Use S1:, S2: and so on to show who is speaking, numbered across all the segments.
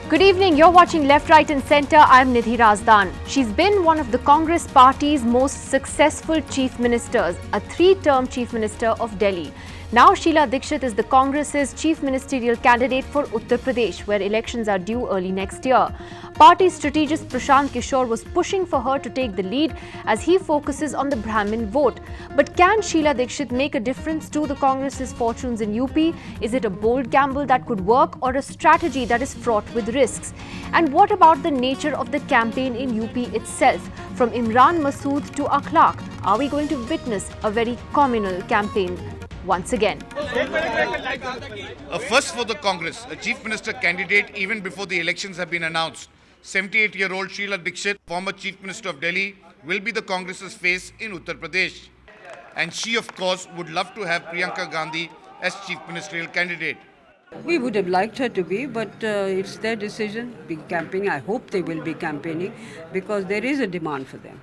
S1: Good evening, you're watching Left, Right and Centre. I'm Nidhi Razdan. She's been one of the Congress party's most successful chief ministers, a 3-term chief minister of Delhi. Now Sheila Dikshit is the Congress's chief ministerial candidate for Uttar Pradesh, where elections are due early next year. Party strategist Prashant Kishor was pushing for her to take the lead as he focuses on the Brahmin vote. But can Sheila Dikshit make a difference to the Congress's fortunes in UP? Is it a bold gamble that could work or a strategy that is fraught with risks? And what about the nature of the campaign in UP itself? From Imran Masood to Akhlaq, are we going to witness a very communal campaign once again?
S2: A first for the Congress, a chief minister candidate even before the elections have been announced. 78-year-old Sheila Dikshit, former chief minister of Delhi, will be the Congress's face in Uttar Pradesh. And she, of course, would love to have Priyanka Gandhi as chief ministerial candidate.
S3: We would have liked her to be, but it's their decision. Be campaigning. I hope they will be campaigning because there is a demand for them.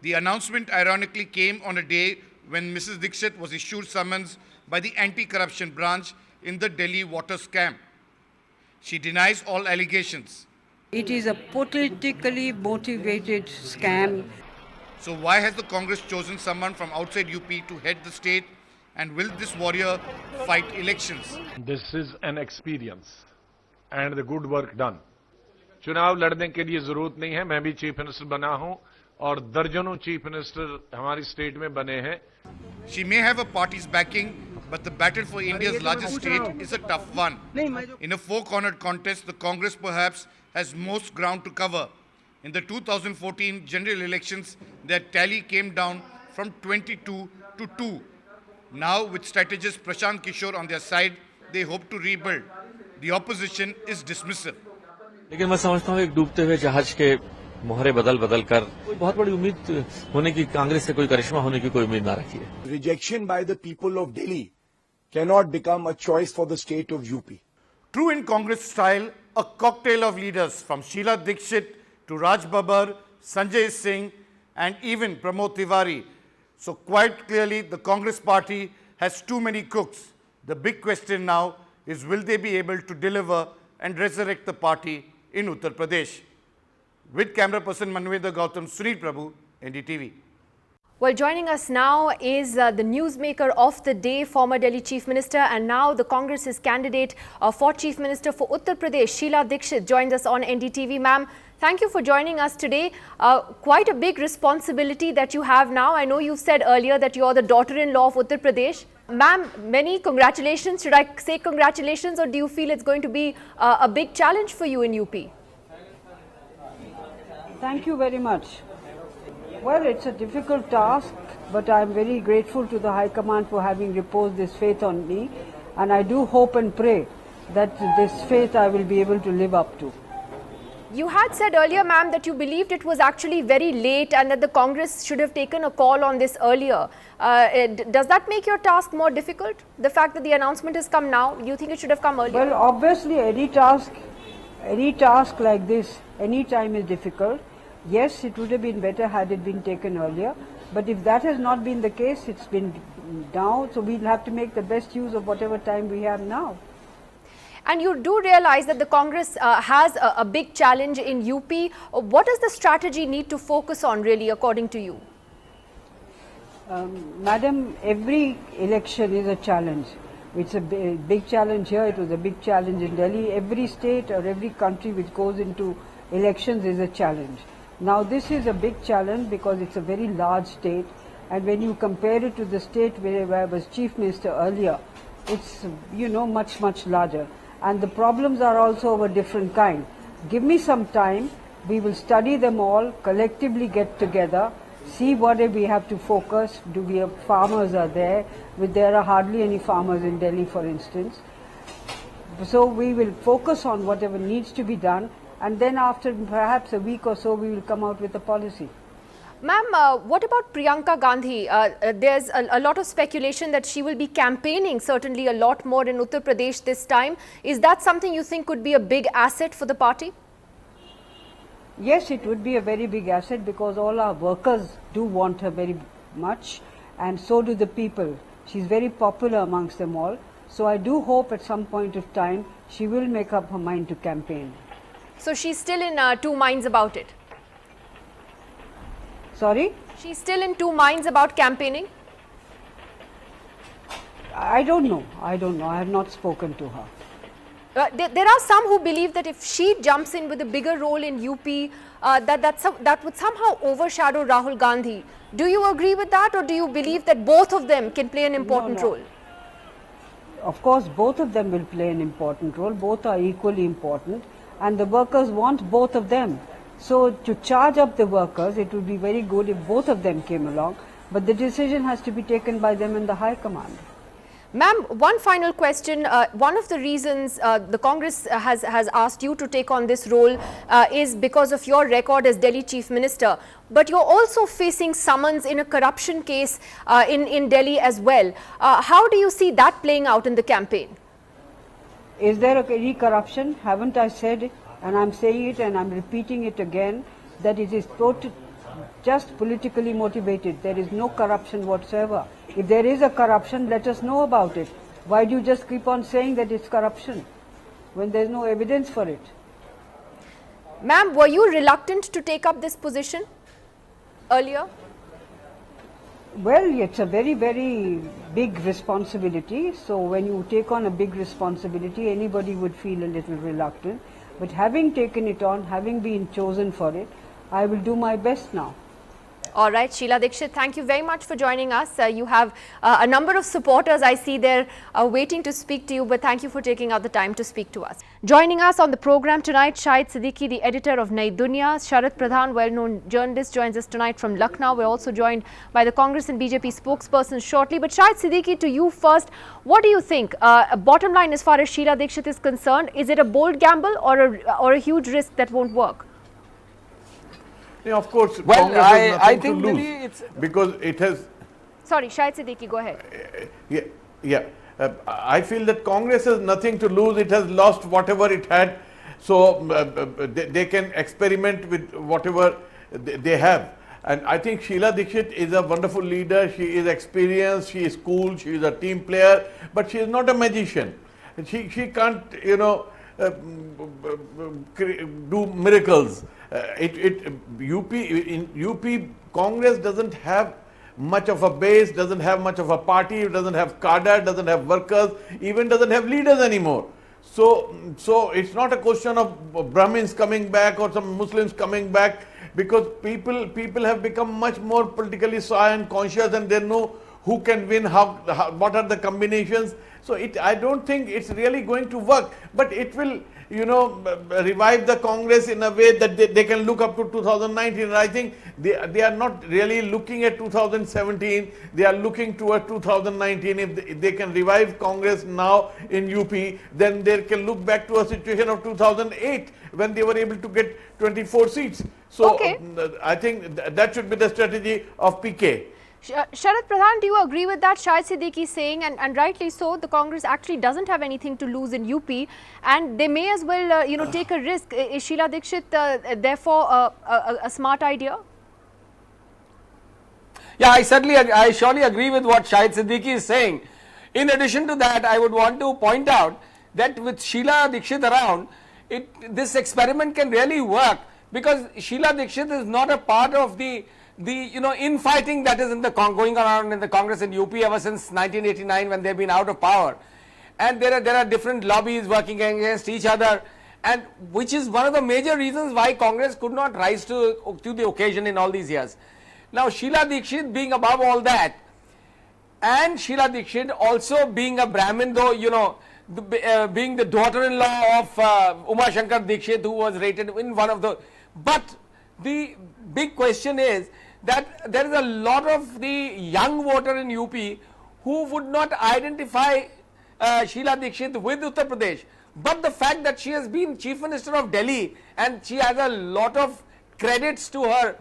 S2: The announcement ironically came on a day when Mrs. Dikshit was issued summons by the anti-corruption branch in the Delhi water scam. She denies all allegations.
S3: It is a politically motivated scam.
S2: So why has the Congress chosen someone from outside UP to head the state? And will this warrior fight elections?
S4: This is an experience and the good work done. चुनाव लड़ने के लिए जरूरत नहीं है. मैं भी chief minister बना हूं और दर्जनों चीफ मिनिस्टर हमारी स्टेट में बने हैं.
S2: She may have a party's backing, but the battle for India's largest state is a tough one. In a four-cornered contest, the Congress perhaps has most ground to cover. In the 2014 general elections, their tally came down from 22 to 2. Now, with strategist Prashant Kishor on their side, they hope to rebuild. The opposition is dismissive.
S5: लेकिन मैं समझता हूं एक डूबते हुए जहाज के मोहरे बदल कर कोई बहुत बड़ी उम्मीद होने की, कांग्रेस से कोई करिश्मा होने की कोई उम्मीद ना रखी है.
S6: Rejection by the people of Delhi cannot become a choice for the state of UP.
S2: True in Congress style, a cocktail of leaders from Sheila Dikshit to Raj Babbar, Sanjay Singh and even Pramod Tiwari. So quite clearly the Congress party has too many cooks. The big question now is, will they be able to deliver and resurrect the party in Uttar Pradesh? With camera person Manvendra Gautam, Sunil Prabhu, NDTV.
S1: Well, joining us now is the newsmaker of the day, former Delhi Chief Minister and now the Congress's candidate for Chief Minister for Uttar Pradesh, Sheila Dikshit, joins us on NDTV. Ma'am, thank you for joining us today. Quite a big responsibility that you have now. I know you said earlier that you're the daughter-in-law of Uttar Pradesh. Ma'am, many congratulations. Should I say congratulations, or do you feel it's going to be a big challenge for you in UP?
S3: Thank you very much. Well, it's a difficult task, but I'm very grateful to the High Command for having reposed this faith on me, and I do hope and pray that this faith I will be able to live up to.
S1: You had said earlier, ma'am, that you believed it was actually very late and that the Congress should have taken a call on this earlier. Does that make your task more difficult? The fact that the announcement has come now, you think it should have come earlier?
S3: Well, obviously any task like this, any time is difficult. Yes, it would have been better had it been taken earlier. But if that has not been the case, it's been now, so we'll have to make the best use of whatever time we have now.
S1: And you do realize that the Congress has a big challenge in UP. What does the strategy need to focus on really, according to you?
S3: Madam, every election is a challenge. It's a big challenge here, it was a big challenge in Delhi. Every state or every country which goes into elections is a challenge. Now this is a big challenge because it's a very large state, and when you compare it to the state where I was chief minister earlier, it's, much larger. And the problems are also of a different kind. Give me some time, we will study them all, collectively get together, see what we have to focus. Do we have farmers are there? There are hardly any farmers in Delhi, for instance. So we will focus on whatever needs to be done, and then after perhaps a week or so, we will come out with a policy.
S1: Ma'am, what about Priyanka Gandhi? There's a lot of speculation that she will be campaigning certainly a lot more in Uttar Pradesh this time. Is that something you think could be a big asset for the party?
S3: Yes, it would be a very big asset because all our workers do want her very much, and so do the people. She's very popular amongst them all. So I do hope at some point of time she will make up her mind to campaign.
S1: So she's still in two minds about it.
S3: Sorry?
S1: She's still in two minds about campaigning?
S3: I don't know. I don't know. I have not spoken to her.
S1: There are some who believe that if she jumps in with a bigger role in UP, that would somehow overshadow Rahul Gandhi. Do you agree with that, or do you believe that both of them can play an important role?
S3: Of course, both of them will play an important role. Both are equally important, and the workers want both of them. So to charge up the workers, it would be very good if both of them came along, but the decision has to be taken by them in the High Command.
S1: Ma'am, one final question. One of the reasons the Congress has asked you to take on this role is because of your record as Delhi Chief Minister. But you're also facing summons in a corruption case in Delhi as well. How do you see that playing out in the campaign?
S3: Is there any corruption? Haven't I said it? And I'm saying it and I'm repeating it again, that it is just politically motivated. There is no corruption whatsoever. If there is a corruption, let us know about it. Why do you just keep on saying that it's corruption when there's no evidence for it?
S1: Ma'am, were you reluctant to take up this position earlier?
S3: Well, it's a very, very big responsibility. So when you take on a big responsibility, anybody would feel a little reluctant. But having taken it on, having been chosen for it, I will do my best now.
S1: All right, Sheila Dikshit, thank you very much for joining us. You have a number of supporters I see there waiting to speak to you, but thank you for taking out the time to speak to us. Joining us on the program tonight, Shahid Siddiqui, the editor of Nai Dunya. Sharat Pradhan, well-known journalist, joins us tonight from Lucknow. We're also joined by the Congress and BJP spokesperson shortly. But Shahid Siddiqui, to you first, what do you think? Bottom line, as far as Sheila Dikshit is concerned, is it a bold gamble or a huge risk that won't work?
S7: Yeah, of course,
S8: well,
S7: Congress has nothing
S8: I
S7: to
S8: think
S7: lose
S8: really it's
S7: because it has.
S1: Sorry, Shahid Siddiqui, go ahead.
S7: Yeah. I feel that Congress has nothing to lose. It has lost whatever it had, so they can experiment with whatever they have. And I think Sheila Dikshit is a wonderful leader. She is experienced. She is cool. She is a team player, but she is not a magician. She can't, do miracles. UP Congress doesn't have much of a base, doesn't have much of a party, doesn't have cadre, doesn't have workers, even doesn't have leaders anymore. So it's not a question of Brahmins coming back or some Muslims coming back, because people have become much more politically science conscious, and they know who can win, what are the combinations. So I don't think it's really going to work, but it will, revive the Congress in a way that they can look up to 2019. And I think they are not really looking at 2017. They are looking toward 2019. If they can revive Congress now in UP, then they can look back to a situation of 2008 when they were able to get 24 seats. So
S1: okay.
S7: I think that should be the strategy of PK.
S1: Sharat Pradhan, do you agree with that? Shahid Siddiqui saying, and rightly so, the Congress actually doesn't have anything to lose in UP, and they may as well, take a risk. Is Sheila Dikshit therefore a smart idea?
S8: Yeah, I surely agree with what Shahid Siddiqui is saying. In addition to that, I would want to point out that with Sheila Dikshit around, this experiment can really work, because Sheila Dikshit is not a part of the infighting that is going around in the Congress in UP ever since 1989, when they've been out of power, and there are different lobbies working against each other, and which is one of the major reasons why Congress could not rise to the occasion in all these years. Now Sheila Dikshit being above all that, and Sheila Dikshit also being a Brahmin, though being the daughter-in-law of Uma Shankar Dikshit, who was rated in one of the, but the big question is that there is a lot of the young voter in UP who would not identify Sheila Dikshit with Uttar Pradesh, but the fact that she has been Chief Minister of Delhi and she has a lot of credits to her,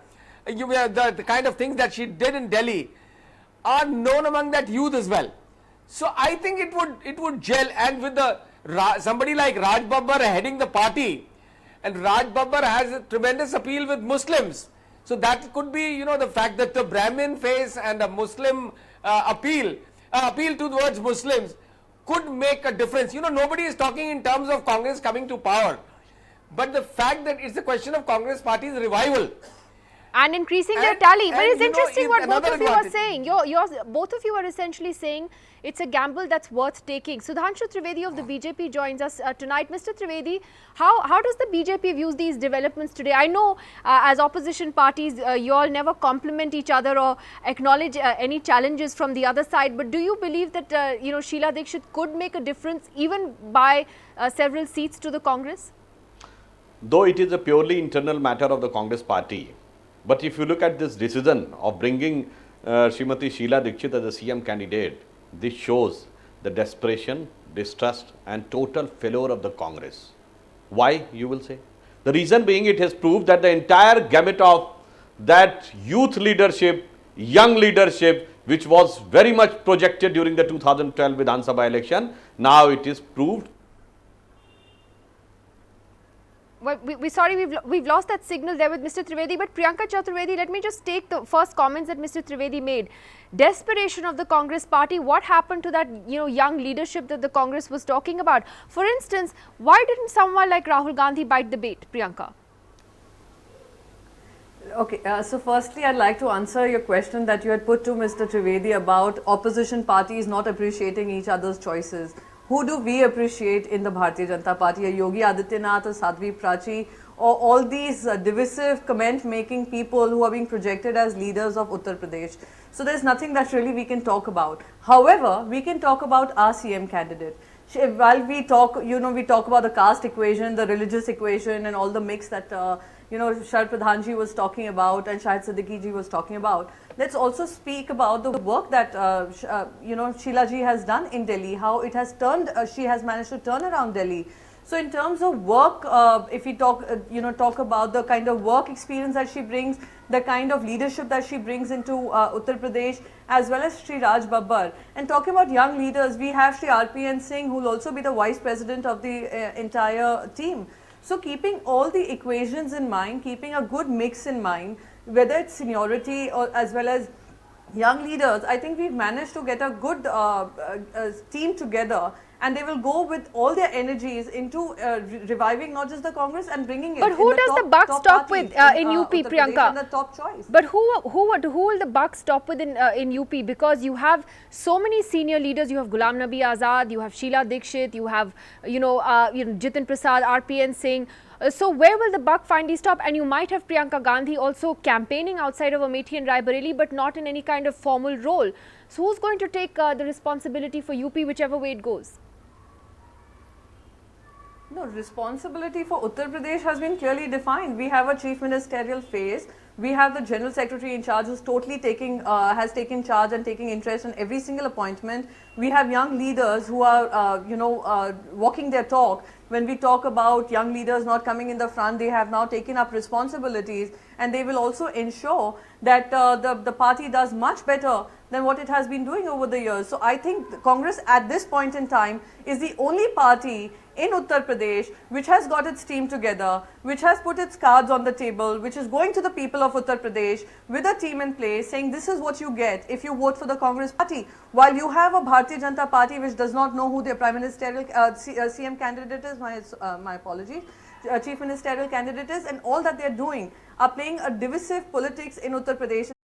S8: the kind of things that she did in Delhi are known among that youth as well. So I think it would gel, and with somebody like Raj Babbar heading the party, and Raj Babbar has a tremendous appeal with Muslims. So that could be, the fact that the Brahmin face and a Muslim appeal towards Muslims could make a difference. Nobody is talking in terms of Congress coming to power, but the fact that it's a question of Congress party's revival.
S1: And increasing their
S8: And-
S1: tally. But
S8: and
S1: it's
S8: you know,
S1: interesting
S8: if
S1: what both
S8: another
S1: of you are
S8: advantage-
S1: saying. Both of you are essentially saying it's a gamble that's worth taking. Sudhanshu Trivedi of the BJP joins us tonight. Mr. Trivedi, how does the BJP view these developments today? I know as opposition parties, you all never compliment each other or acknowledge any challenges from the other side. But do you believe that Sheila Dikshit could make a difference even by several seats to the Congress?
S9: Though it is a purely internal matter of the Congress party, but if you look at this decision of bringing Srimati Sheila Dikshit as a CM candidate, this shows the desperation, distrust and total failure of the Congress. Why, you will say? The reason being, it has proved that the entire gamut of that youth leadership, young leadership, which was very much projected during the 2012 Vidhan Sabha election, now it is proved.
S1: Well, we've lost that signal there with Mr. Trivedi, but Priyanka Chaturvedi, let me just take the first comments that Mr. Trivedi made. Desperation of the Congress party, what happened to that young leadership that the Congress was talking about? For instance, why didn't someone like Rahul Gandhi bite the bait, Priyanka?
S10: Okay, so firstly I'd like to answer your question that you had put to Mr. Trivedi about opposition parties not appreciating each other's choices. Who do we appreciate in the Bharatiya Janata Party? Yogi Adityanath or Sadhvi Prachi, or all these divisive comment-making people who are being projected as leaders of Uttar Pradesh. So there's nothing that really we can talk about. However, we can talk about our CM candidate. While we talk, we talk about the caste equation, the religious equation and all the mix that, Sharad Pradhan ji was talking about and Shahid Siddiqui ji was talking about. Let's also speak about the work that, Sheila ji has done in Delhi, how it has turned, she has managed to turn around Delhi. So in terms of work, if we talk, talk about the kind of work experience that she brings, the kind of leadership that she brings into Uttar Pradesh, as well as Shri Raj Babbar. And talking about young leaders, we have Shri RPN Singh, who will also be the vice president of the entire team. So keeping all the equations in mind, keeping a good mix in mind, whether it's seniority or as well as young leaders, I think we've managed to get a good team together, and they will go with all their energies into reviving not just the Congress and bringing it.
S1: But who does the buck stop with in UP, Priyanka?
S10: The top choice.
S1: But who will the buck stop with in UP? Because you have so many senior leaders. You have Ghulam Nabi Azad, you have Sheila Dikshit, you have Jitin Prasad, RPN Singh. So where will the buck finally stop? And you might have Priyanka Gandhi also campaigning outside of Amethi and Raebareli, but not in any kind of formal role. So who's going to take the responsibility for UP, whichever way it goes?
S10: No, responsibility for Uttar Pradesh has been clearly defined. We have a chief ministerial phase. We have the general secretary in charge who's totally has taken charge and taking interest in every single appointment. We have young leaders who are, walking their talk. When we talk about young leaders not coming in the front, they have now taken up responsibilities, and they will also ensure that the party does much better than what it has been doing over the years. So I think the Congress at this point in time is the only party in Uttar Pradesh which has got its team together, which has put its cards on the table, which is going to the people of Uttar Pradesh with a team in place saying this is what you get if you vote for the Congress party. While you have a Bharatiya Janata Party which does not know who their Prime Ministerial CM candidate is, my apologies, Chief Ministerial candidate is, and all that they are doing are playing a divisive politics in Uttar Pradesh.